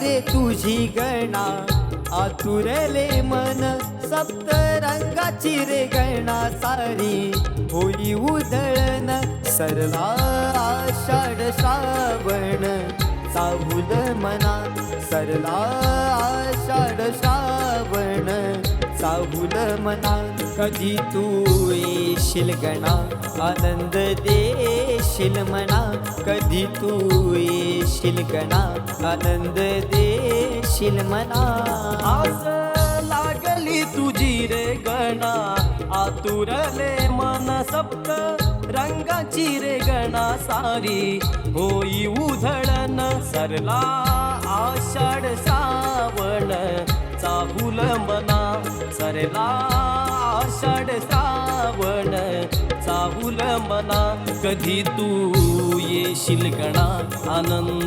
रे तुझी गणा, आतुरले मन सप्तरंगाची रे गणा सारी. होई उधळण सरला आषाढ श्रावण, चाहुल मना सरला आषाढ श्रावण, चाहुल मना. कधी तू येशील गणा, आनंद देशील मना. कधी तू येशील गणा, आनंद देशील मना. आस लागली तुझी रे गणा, आतुरले मन सप्त रंगाची रे गणा सारी. होई उधळण सरला आषाढ श्रावण, चाहुल मना सरला आषाढ श्रावण, चाहुल मना. कधी तू येशील गणा, आनंद